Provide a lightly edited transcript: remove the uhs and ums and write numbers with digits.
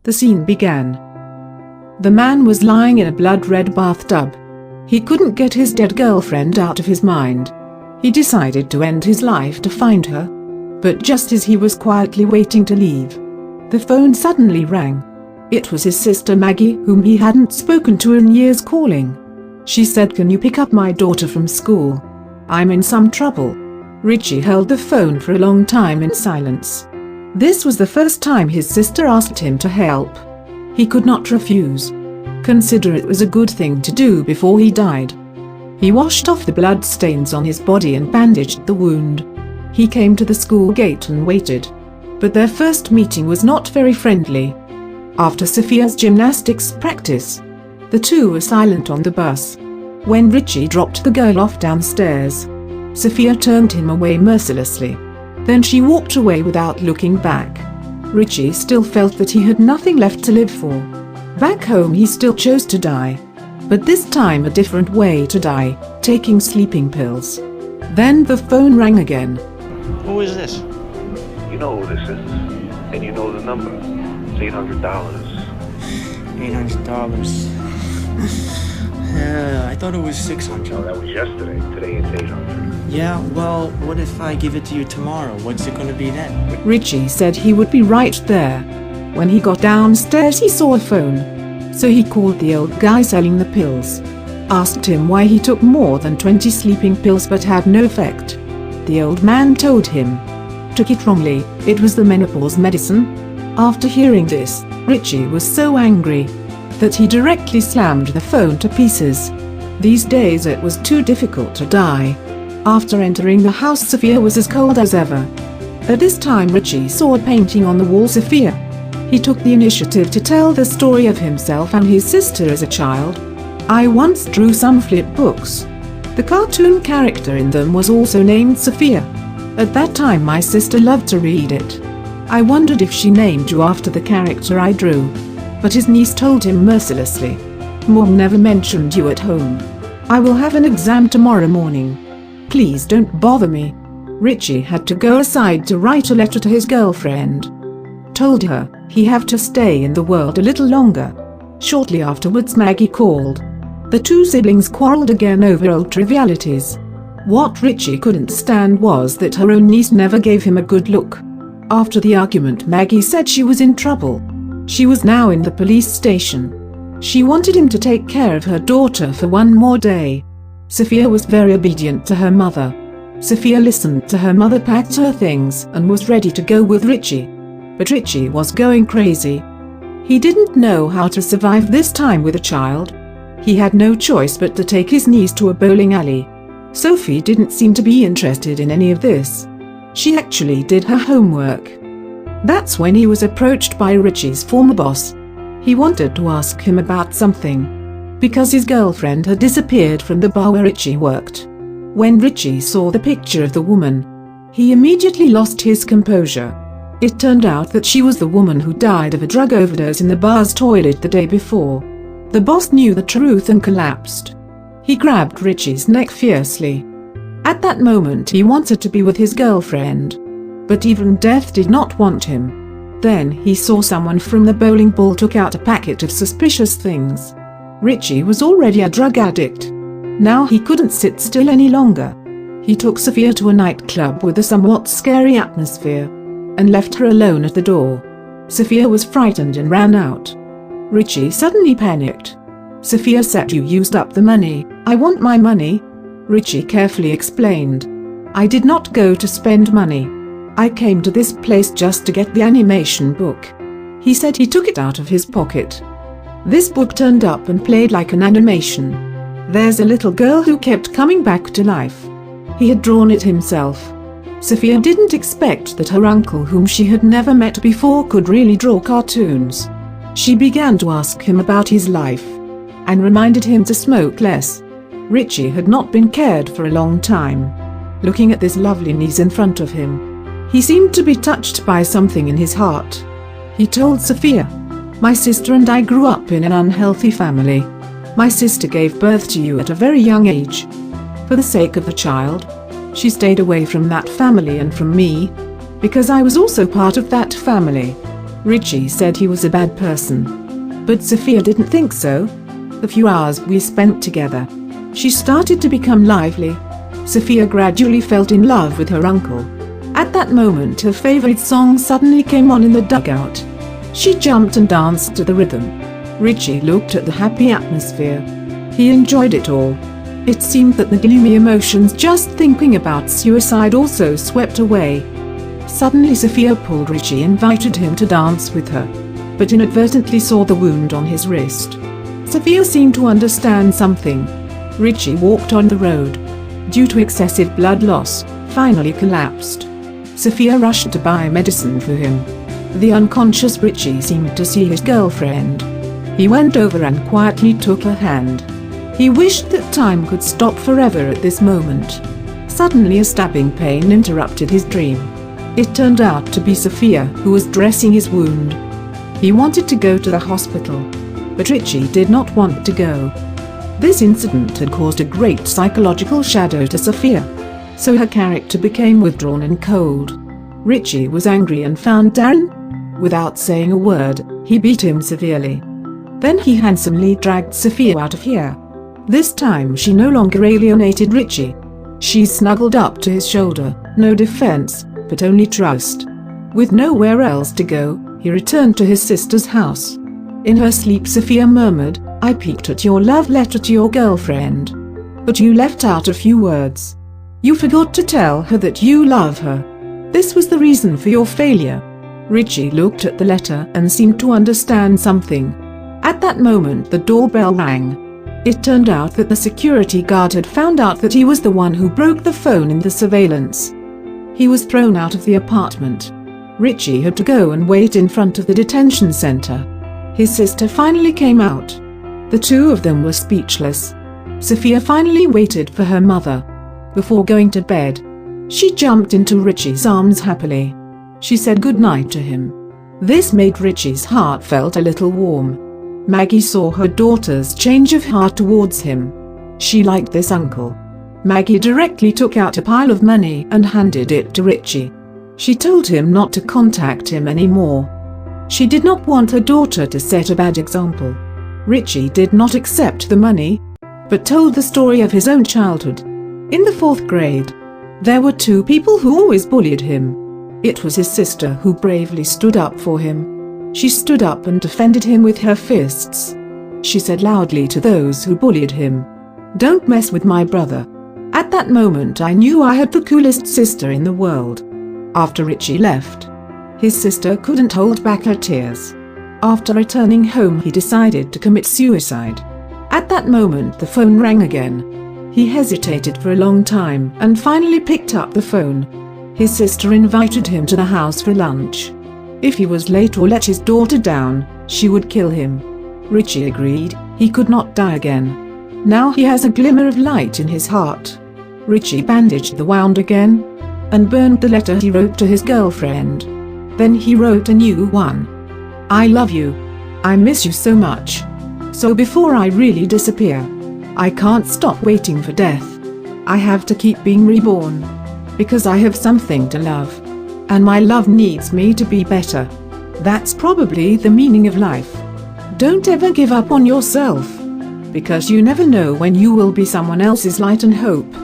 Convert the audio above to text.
The scene began. The man was lying in a blood-red bathtub. He couldn't get his dead girlfriend out of his mind. He decided to end his life to find her. But just as he was quietly waiting to leave, the phone suddenly rang. It was his sister Maggie, whom he hadn't spoken to in years, calling. She said, "Can you pick up my daughter from school? I'm in some trouble." Richie held the phone for a long time in silence. This was the first time his sister asked him to help. He could not refuse. Consider it was a good thing to do before he died. He washed off the blood stains on his body and bandaged the wound. He came to the school gate and waited. But their first meeting was not very friendly. After Sophia's gymnastics practice, the two were silent on the bus. When Richie dropped the girl off downstairs, Sophia turned him away mercilessly. Then she walked away without looking back. Richie still felt that he had nothing left to live for. Back home he still chose to die. But this time a different way to die, taking sleeping pills. Then the phone rang again. Who is this? You know who this is, and you know the number. It's $800. $800. I thought it was $600. No, that was yesterday. Today it's $800. Yeah, well, what if I give it to you tomorrow? What's it gonna be then? Richie said he would be right there. When he got downstairs he saw a phone. So he called the old guy selling the pills. Asked him why he took more than 20 sleeping pills but had no effect. The old man told him. Took it wrongly, it was the menopause medicine. After hearing this, Richie was so angry that he directly slammed the phone to pieces. These days it was too difficult to die. After entering the house, Sophia was as cold as ever. At this time Richie saw a painting on the wall. Sophia. He took the initiative to tell the story of himself and his sister as a child. "I once drew some flip books. The cartoon character in them was also named Sophia. At that time my sister loved to read it. I wondered if she named you after the character I drew. But his niece told him mercilessly, 'Mom never mentioned you at home. I will have an exam tomorrow morning. Please don't bother me.' Richie had to go aside to write a letter to his girlfriend. Told her he have to stay in the world a little longer. Shortly afterwards Maggie called. The two siblings quarreled again over old trivialities. What Richie couldn't stand was that her own niece never gave him a good look. After the argument, Maggie said she was in trouble. She was now in the police station. She wanted him to take care of her daughter for one more day. Sophia was very obedient to her mother. Sophia listened to her mother, packed her things, and was ready to go with Richie. But Richie was going crazy. He didn't know how to survive this time with a child. He had no choice but to take his niece to a bowling alley. Sophie didn't seem to be interested in any of this. She actually did her homework. That's when he was approached by Richie's former boss. He wanted to ask him about something, because his girlfriend had disappeared from the bar where Richie worked. When Richie saw the picture of the woman, he immediately lost his composure. It turned out that she was the woman who died of a drug overdose in the bar's toilet the day before. The boss knew the truth and collapsed. He grabbed Richie's neck fiercely. At that moment he wanted to be with his girlfriend. But even death did not want him. Then he saw someone from the bowling ball took out a packet of suspicious things. Richie was already a drug addict. Now he couldn't sit still any longer. He took Sophia to a nightclub with a somewhat scary atmosphere and left her alone at the door. Sophia was frightened and ran out. Richie suddenly panicked. Sophia said, "You used up the money. I want my money." Richie carefully explained, "I did not go to spend money. I came to this place just to get the animation book." He said he took it out of his pocket. This book turned up and played like an animation. There's a little girl who kept coming back to life. He had drawn it himself. Sophia didn't expect that her uncle, whom she had never met before, could really draw cartoons. She began to ask him about his life and reminded him to smoke less. Richie had not been cared for a long time. Looking at this lovely niece in front of him, he seemed to be touched by something in his heart. He told Sophia, "My sister and I grew up in an unhealthy family. My sister gave birth to you at a very young age. For the sake of the child, she stayed away from that family and from me, because I was also part of that family. Richie said he was a bad person. But Sophia didn't think so. The few hours we spent together, she started to become lively. Sophia gradually felt in love with her uncle. At that moment her favorite song suddenly came on in the dugout. She jumped and danced to the rhythm. Richie looked at the happy atmosphere. He enjoyed it all. It seemed that the gloomy emotions just thinking about suicide also swept away. Suddenly Sophia pulled Richie and invited him to dance with her, but inadvertently saw the wound on his wrist. Sophia seemed to understand something. Richie walked on the road. Due to excessive blood loss, finally collapsed. Sophia rushed to buy medicine for him. The unconscious Richie seemed to see his girlfriend. He went over and quietly took her hand. He wished that time could stop forever at this moment. Suddenly a stabbing pain interrupted his dream. It turned out to be Sophia who was dressing his wound. He wanted to go to the hospital, but Richie did not want to go. This incident had caused a great psychological shadow to Sophia, so her character became withdrawn and cold. Richie was angry and found Darren. Without saying a word, he beat him severely. Then he handsomely dragged Sophia out of here. This time she no longer alienated Richie. She snuggled up to his shoulder, no defense, but only trust. With nowhere else to go, he returned to his sister's house. In her sleep Sophia murmured, "I peeked at your love letter to your girlfriend. But you left out a few words. You forgot to tell her that you love her. This was the reason for your failure." Richie looked at the letter and seemed to understand something. At that moment the doorbell rang. It turned out that the security guard had found out that he was the one who broke the phone in the surveillance. He was thrown out of the apartment. Richie had to go and wait in front of the detention center. His sister finally came out. The two of them were speechless. Sophia finally waited for her mother. Before going to bed, she jumped into Richie's arms happily. She said goodnight to him. This made Richie's heart felt a little warm. Maggie saw her daughter's change of heart towards him. She liked this uncle. Maggie directly took out a pile of money and handed it to Richie. She told him not to contact him anymore. She did not want her daughter to set a bad example. Richie did not accept the money, but told the story of his own childhood. In the 4th grade, there were two people who always bullied him. It was his sister who bravely stood up for him. She stood up and defended him with her fists. She said loudly to those who bullied him, "Don't mess with my brother." At that moment I knew I had the coolest sister in the world. After Richie left, his sister couldn't hold back her tears. After returning home he decided to commit suicide. At that moment the phone rang again. He hesitated for a long time and finally picked up the phone. His sister invited him to the house for lunch. If he was late or let his daughter down, she would kill him. Richie agreed. He could not die again. Now he has a glimmer of light in his heart. Richie bandaged the wound again and burned the letter he wrote to his girlfriend. Then he wrote a new one. "I love you. I miss you so much. So before I really disappear, I can't stop waiting for death. I have to keep being reborn. Because I have something to love. And my love needs me to be better. That's probably the meaning of life. Don't ever give up on yourself. Because you never know when you will be someone else's light and hope."